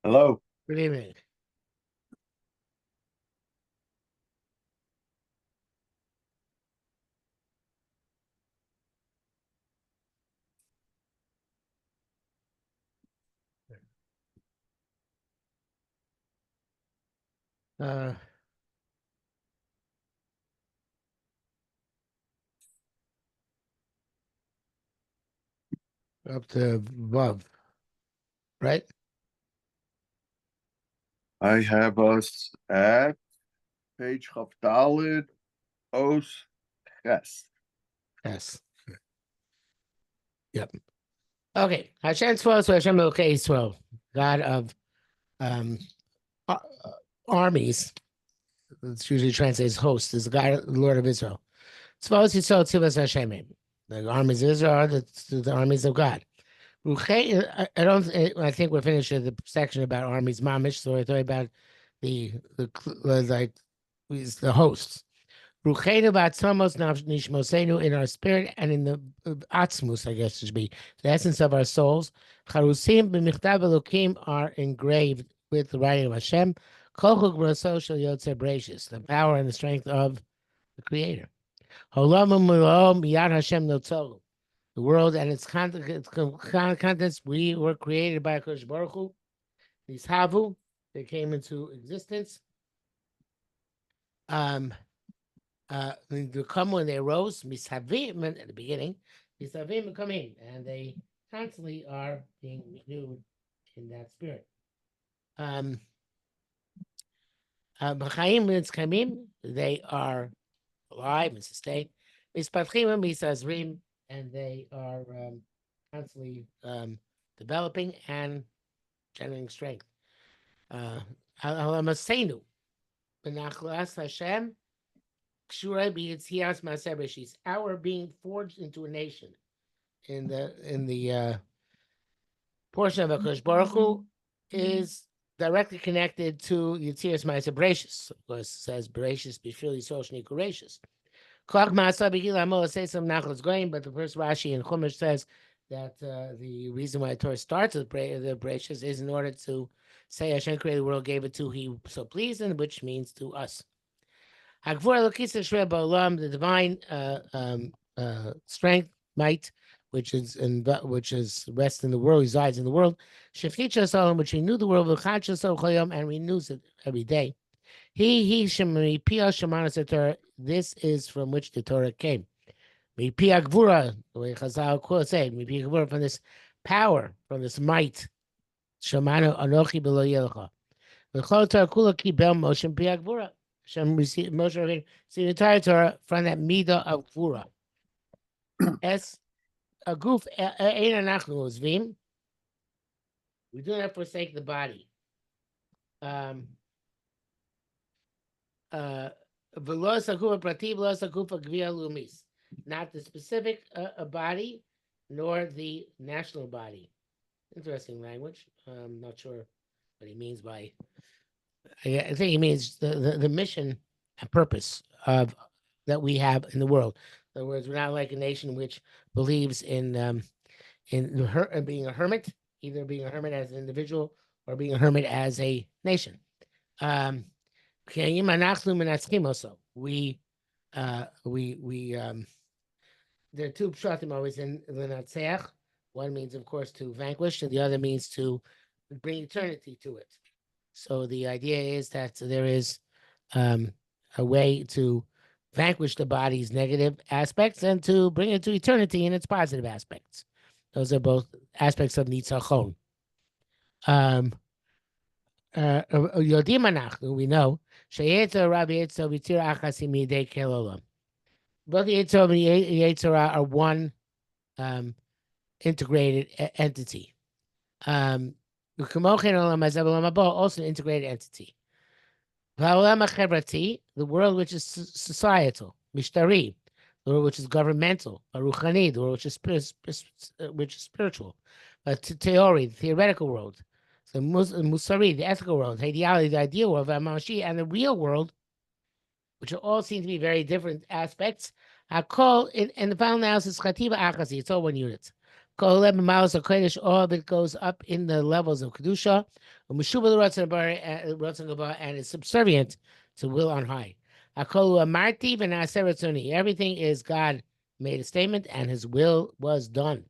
Hello. Good evening. Up to above, right? I have us at page Chavdalid Os Ches. Yes. Yep. Okay. Hashem Tzvot, so Hashem Elokei Yisroel, God of armies. It's usually translated as host, is the God, the Lord of Israel. Tzvot Yisrael Tzivos Hashem. The armies of Israel are the armies of God. I think we're finished with the section about armies mamish, so we're talking about the hosts. Ruchenu va'atzmos nishmosenu, in our spirit and in the atzmus, I guess it should be the essence of our souls. Charusim b'mechtav elokim are engraved with the writing of Hashem. Kook shel yotzer berashit, the power and the strength of the Creator. Olam, ומלאו miyad Hashem notרו. The world and its contents, we were created by Baruch Nitahwoe, they came into existence. The וקמו, and they arose, מתהוים at the beginning, מתהוים וקמים, and they constantly are being renewed in that spirit. חיים ומתקימים, they are alive and sustained. מתפתחים ומתאזרים, and they are constantly developing and generating strength. Halamatenu, bנחלת Hashem, kshura b'yitzias ma'aseh b'reshit, our being forged into a nation. In the portion of HaKadosh Baruch Hu is directly connected to Yitzias ma'aseh b'reshit. Of course, it says b'reshit b'shvil Yisrael shni kureshis. But the first Rashi in Chumash says that the reason why the Torah starts with the Beraishis is in order to say Hashem created the world, gave it to He so pleased, and which means to us. Gevurah, the divine strength, might, which is rest in the world, resides in the world. Which renewed the world, and renews it every day. This is from which the Torah came. Gevurah, the way Chazal say, Gevurah, from this power, from this might. Shamanu anochi b'lo yelecha. V'chol Torah kula kibel Moshe pi Gevurah. Hashem received Moshe the entire Torah from that midah of Gevurah. As a goof, ein anachnu ozvim. We do not forsake the body. Not the specific body, nor the national body. Interesting language. I'm not sure what he means by. I think he means the mission and purpose of that we have in the world. In other words, we're not like a nation which believes in being a hermit, either being a hermit as an individual or being a hermit as a nation. We there are two pshatim always in l'natzeach. One means, of course, to vanquish, and the other means to bring eternity to it. So the idea is that there is a way to vanquish the body's negative aspects and to bring it to eternity in its positive aspects. Those are both aspects of nitzachon. We know both the Yetzer are one integrated entity. Also an integrated entity. The world which is societal, mishtari, the world which is governmental, ruchani, the world which is spiritual, theory, the theoretical world. The musari, the ethical world, the ideal world, and the real world, which all seem to be very different aspects, are called in the final analysis chativa achasi. It's all one unit. All of it goes up in the levels of Kedusha, and is subservient to will on high. Everything is God made a statement, and his will was done.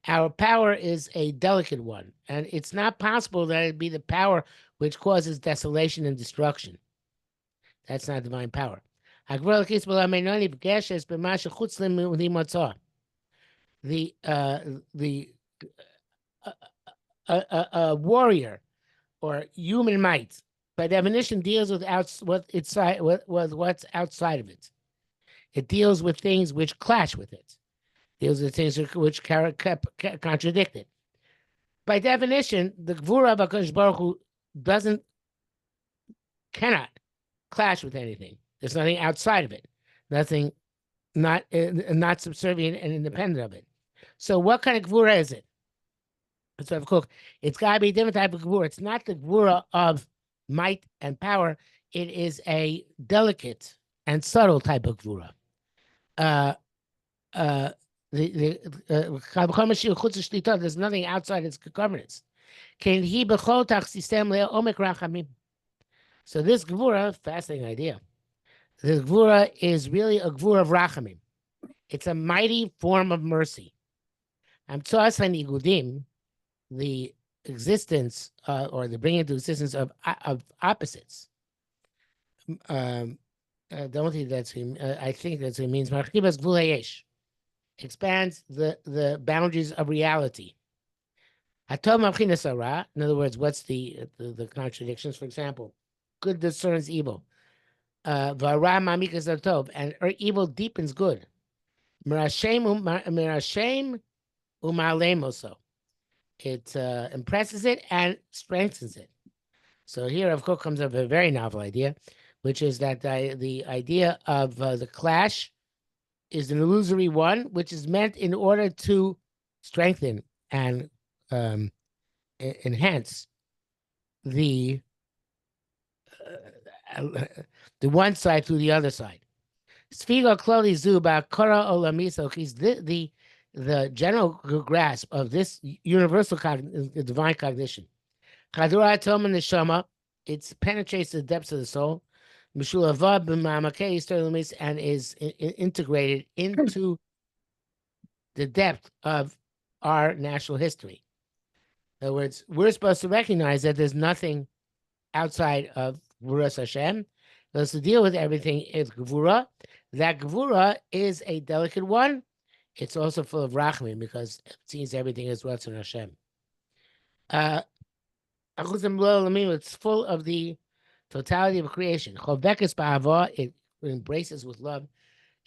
Our power is a delicate one, and it's not possible that it be the power which causes desolation and destruction. That's not divine power. The warrior or human might, by definition, deals with what's outside of it. It deals with things which clash with it. Deals with things which contradict it. By definition, the Gevurah of HaKadosh Baruch Hu cannot clash with anything. There's nothing outside of it. Nothing not subservient and independent of it. So what kind of Gevurah is it? That's what Kook. It's got to be a different type of Gevurah. It's not the Gevurah of might and power. It is a delicate and subtle type of Gevurah. There's nothing outside its governance. So this Gevurah, fascinating idea. The Gevurah is really a Gevurah of Rachamim. It's a mighty form of mercy. The existence or the bringing into existence of opposites. I don't think that's I think that's what it means. Expands the boundaries of reality. In other words, what's the contradictions? For example, good discerns evil. And evil deepens good. It impresses it and strengthens it. So here, of course, comes up a very novel idea, which is that the idea of the clash is an illusory one, which is meant in order to strengthen and enhance the one side through the other side. The general grasp of this universal divine cognition. It penetrates the depths of the soul, and is integrated into the depth of our national history. In other words, we're supposed to recognize that there's nothing outside of Gevurah Hashem. Thus, to deal with everything is Gevurah. That Gevurah is a delicate one. It's also full of Rachamim because it sees everything as what's in Hashem. It's full of the totality of creation. It embraces with love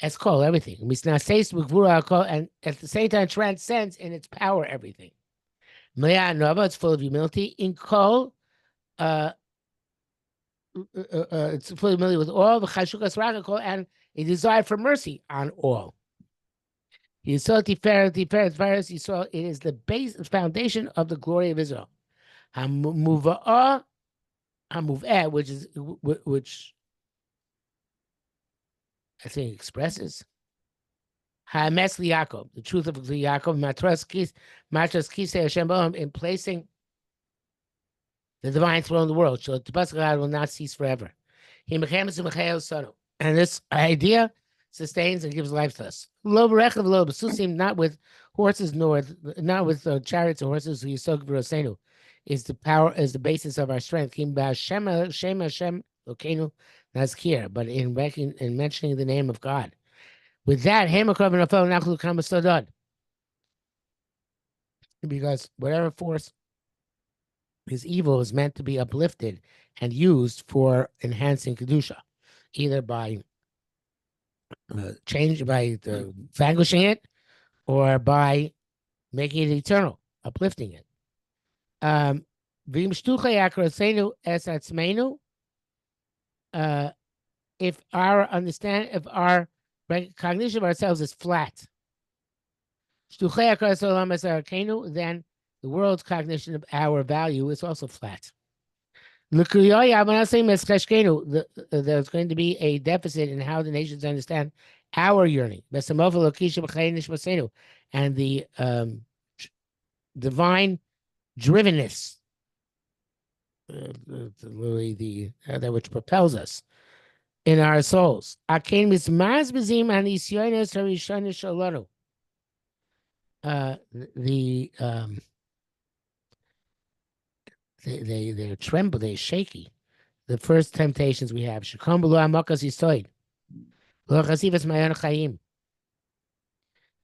as called everything. And at the same time transcends in its power everything. It's full of humility. In Kol, it's full of humility with all the Chashukas Rakakol and a desire for mercy on all. Yisroel Yisroel, it is the base, foundation of the glory of Israel. Hamuvah, which I think expresses Ha'emes Yaakov, the truth of Yaakov, Matras Kisei Hashem Bohem, in placing the divine throne of the world, so the God will not cease forever. And this idea sustains and gives life to us. Not with horses, not with chariots and horses. Is the power, is the basis of our strength. But in mentioning the name of God, with that, because whatever force is evil is meant to be uplifted and used for enhancing Kedusha, either by vanquishing it or by making it eternal, uplifting it. If our recognition of ourselves is flat, then the world's cognition of our value is also flat. There's going to be a deficit in how the nations understand our yearning. And the divine drivenness, that which propels us in our souls. They're tremble, they're shaky. The first temptations we have. The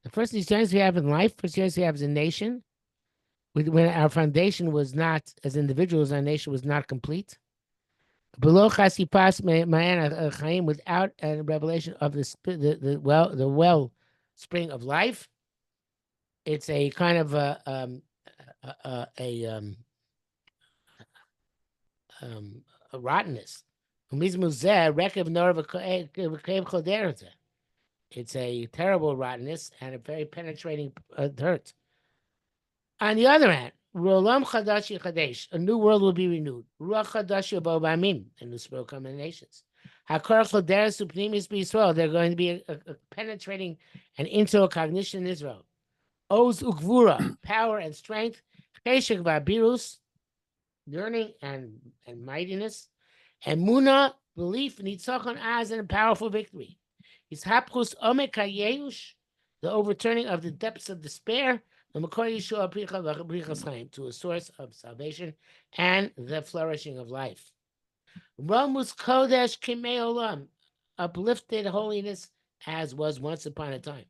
first experience we have in life, first experience we have as a nation, when our foundation was not, as individuals, our nation was not complete. Without a revelation of the well spring of life, it's a kind of a rottenness. It's a terrible rottenness and a very penetrating hurt. On the other hand, a new world will be renewed. And new spirit will come in the nations. They're going to be a penetrating and internal cognition in Israel. Oz ugvura, power and strength. Yearning and mightiness. And muna, belief, nitzachon az, and a powerful victory. The overturning of the depths of despair, to a source of salvation and the flourishing of life. Ramus Kodesh Kimei Olam, uplifted holiness as was once upon a time.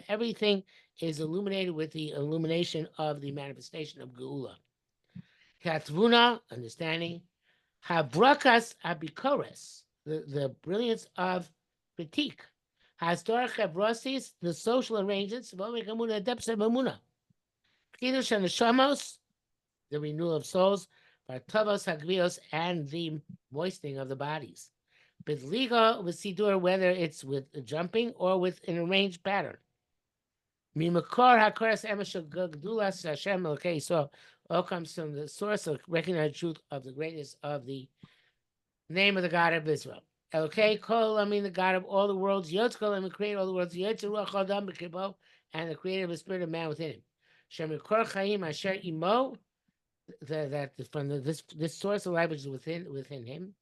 Everything is illuminated with the illumination of the manifestation of Geula. Katvuna, understanding. Havrakas Abikores, the brilliance of critique. Historic Hebrosis, the social arrangements, the depths of Amuna. Kiddush and the Shamos, the renewal of souls, Bartavos Hagvios, and the moistening of the bodies. Bidliga with Sidur, whether it's with jumping or with an arranged pattern. Mimakor HaKoras Emeshel Gdulas Hashem Elokei, so all comes from the source of recognized truth of the greatness of the name of the God of Israel. Elokei Kol, the God of all the worlds, Yotzkol, the creator of all the worlds, Yotzer Ruach Adam B'Kibo, and the creator of the spirit of man within him. Shemikor Chaim Asher Imo, that from this source of life which is within him.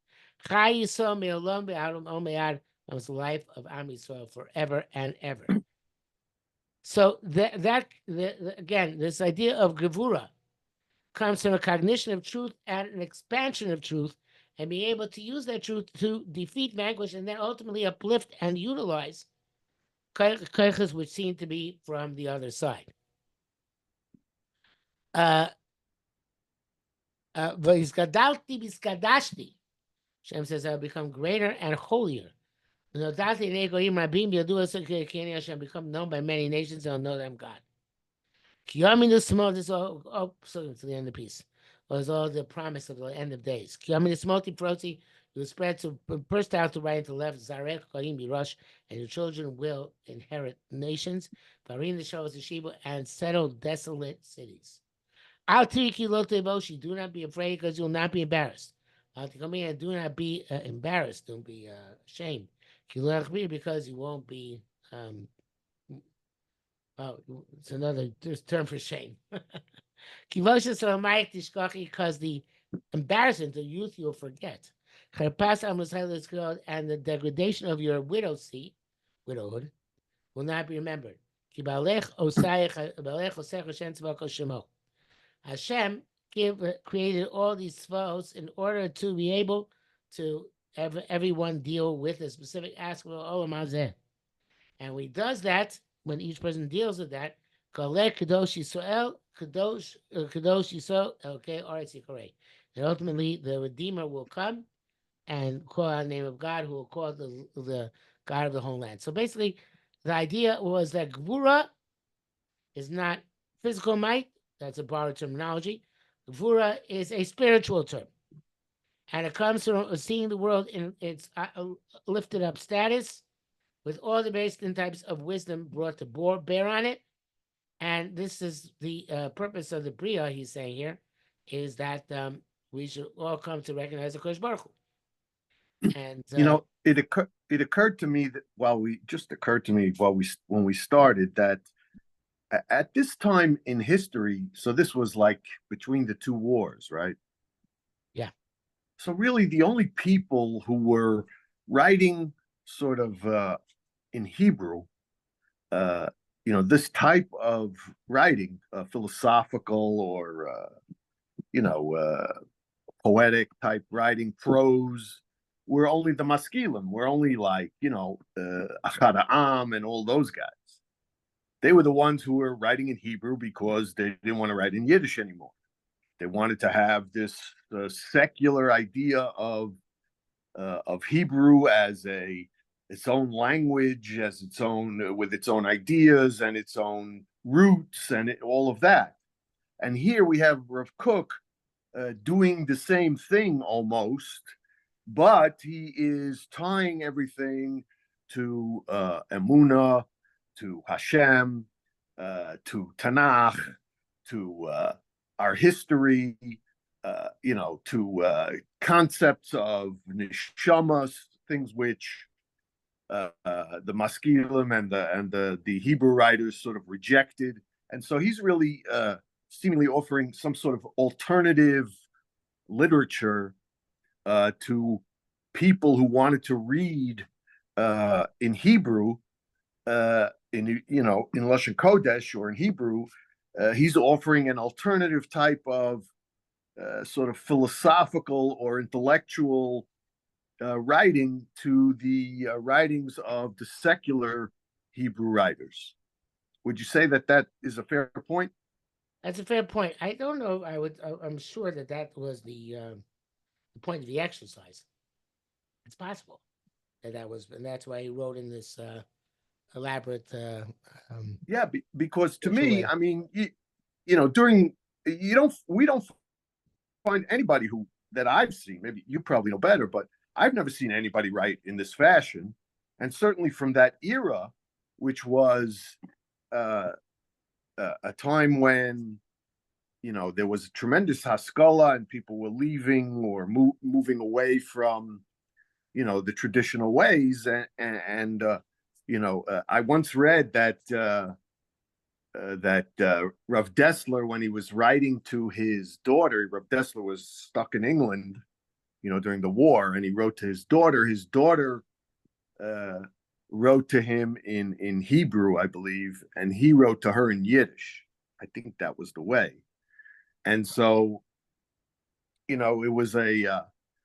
Chai Yisrael Me'olam Be'adam Omead, was the life of Am Yisrael forever and ever. So again, this idea of Gevurah comes from a cognition of truth and an expansion of truth, and being able to use that truth to defeat, vanquish, and then ultimately uplift and utilize kaiches which seem to be from the other side. Shem says, I'll become greater and holier. Become known by many nations, they'll know that I'm God. This is all so to the end of the piece. Was all the promise of the end of days. You spread to burst out to right and to left, Zarek, Koim, Birosh, and your children will inherit nations, Barin the Shavas Shiva, and settle desolate cities. Do not be afraid, because you'll not be embarrassed. Do not be embarrassed, don't be ashamed. Because you won't be it's another term for shame. Because the embarrassment of youth you'll forget. And the degradation of your widowhood, will not be remembered. Hashem created all these tzva'os in order to be able to have everyone deal with a specific aspect of Olam Hazeh. And when he does that, when each person deals with that, Kadosh Yisrael, Kadosh Yisrael, okay, Orot Yikorei. And ultimately, the Redeemer will come and call out the name of God, who will call the God of the whole land. So basically, the idea was that Gevurah is not physical might. That's a borrowed terminology. Gevurah is a spiritual term. And it comes from seeing the world in its lifted up status, with all the various types of wisdom brought to bear on it. And this is the purpose of the Bria, he's saying here, is that we should all come to recognize the Kodesh Baruch Hu. And it occurred to me that when we started that at this time in history, so this was like between the two wars, right? Yeah. So really the only people who were writing sort of in Hebrew, this type of writing, philosophical or, poetic type writing, prose, were only the maskilim. We're only like, Achad Ha'am and all those guys. They were the ones who were writing in Hebrew because they didn't want to write in Yiddish anymore. They wanted to have this secular idea of Hebrew as its own language, as its own, with its own ideas and its own roots and all of that. And here we have Rav Kook doing the same thing almost, but he is tying everything to Emunah, to Hashem, to Tanakh, to our history, to concepts of neshamas, things which the maskilim and the Hebrew writers sort of rejected. And so he's really seemingly offering some sort of alternative literature to people who wanted to read in Hebrew, in Lashon Kodesh or in Hebrew. He's offering an alternative type of sort of philosophical or intellectual writing to the writings of the secular Hebrew writers. Would you say that is a fair point? That's a fair point. I don't know. I'm sure that was the point of the exercise. It's possible that was, and that's why he wrote in this elaborate. Because to me, I mean, we don't find anybody that I've seen. Maybe you probably know better, but I've never seen anybody write in this fashion, and certainly from that era, which was a time when there was a tremendous haskalah and people were leaving or moving away from the traditional ways, and I once read that Rav Dessler, when he was writing to his daughter, Rav Dessler was stuck in England, during the war, and he wrote to his daughter. His daughter wrote to him in Hebrew, I believe, and he wrote to her in Yiddish. I think that was the way. And so, it was a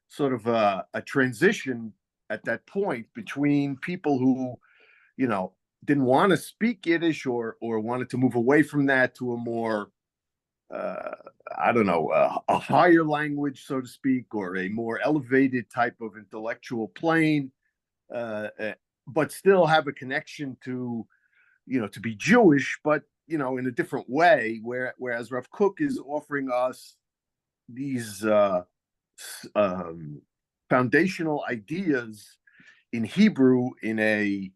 sort of a transition at that point between people who, didn't want to speak Yiddish or wanted to move away from that to a more, a higher language, so to speak, or a more elevated type of intellectual plane, but still have a connection to, to be Jewish, but, in a different way, whereas Rav Kook is offering us these foundational ideas in Hebrew in a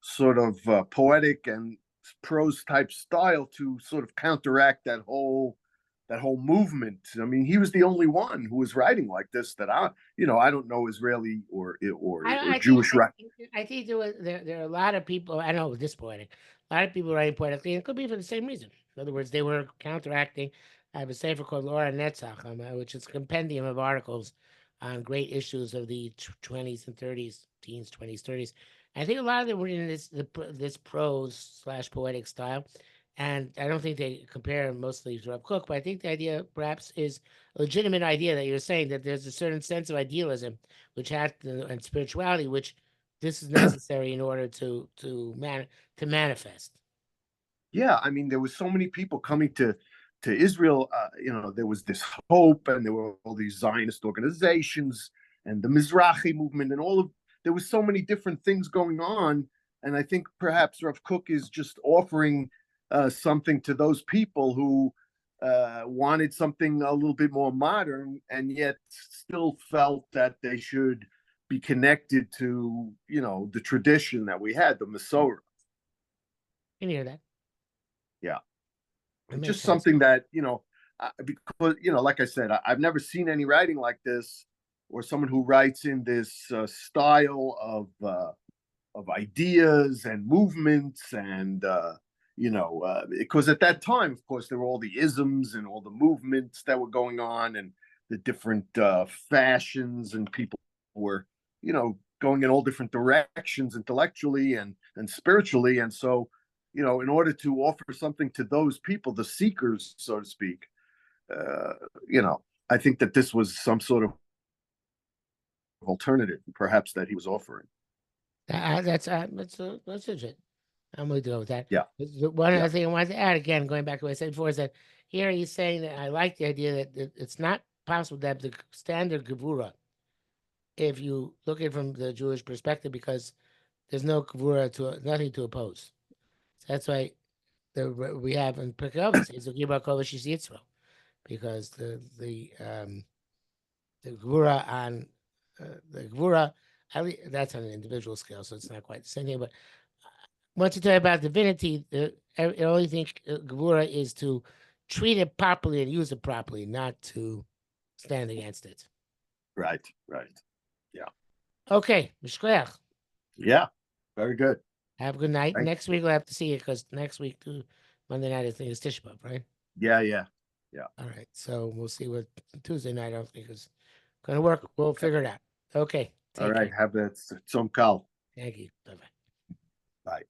sort of poetic and prose type style to sort of counteract that whole movement. I mean, he was the only one who was writing like this that I don't know Israeli or Jewish. I think there are a lot of people. I know this poetic. A lot of people writing poetically, and it could be for the same reason. In other words, they were counteracting. I have a sefer called Orot, which is a compendium of articles on great issues of the 20s and 30s, teens, 20s, 30s. I think a lot of them were in this prose / poetic style, and I don't think they compare mostly to Rav Kook, but I think the idea perhaps is a legitimate idea that you're saying, that there's a certain sense of idealism and spirituality, which this is necessary in order to manifest. Yeah, I mean, there was so many people coming to Israel. There was this hope, and there were all these Zionist organizations and the Mizrahi movement, and there was so many different things going on. And I think perhaps Rav Kook is just offering something to those people who wanted something a little bit more modern, and yet still felt that they should be connected to, the tradition that we had, the Masorah. Can you hear that? Yeah. It Just sense. Something that, because, like I said, I've never seen any writing like this, or someone who writes in this style of ideas and movements, and because at that time, of course, there were all the isms and all the movements that were going on, and the different fashions, and people were, going in all different directions intellectually and spiritually. And so, in order to offer something to those people, the seekers, so to speak, I think that this was some sort of alternative, perhaps, that he was offering. That's legit. I'm going to go with that. Yeah. One other thing I wanted to add, again, going back to what I said before, is that here he's saying that I like the idea that it's not possible to have the standard Gevurah if you look at it from the Jewish perspective, because there's no Gevurah, nothing to oppose. So that's why we have in Perkei says Yisroel, because the Gevurah on the Gevurah, that's on an individual scale, so it's not quite the same thing. But once you talk about divinity, I only think Gevurah is to treat it properly and use it properly, not to stand against it. Right. Yeah. Okay, Mishkoyach. Yeah. Very good. Have a good night. Thanks. Next week we'll have to see you, because next week, Monday night, I think is Tisha B'Av, right? Yeah. All right. So we'll see what Tuesday night I don't think is going to work. We'll figure it out. Okay. All right. Have that some call. Thank you. Bye-bye. Bye.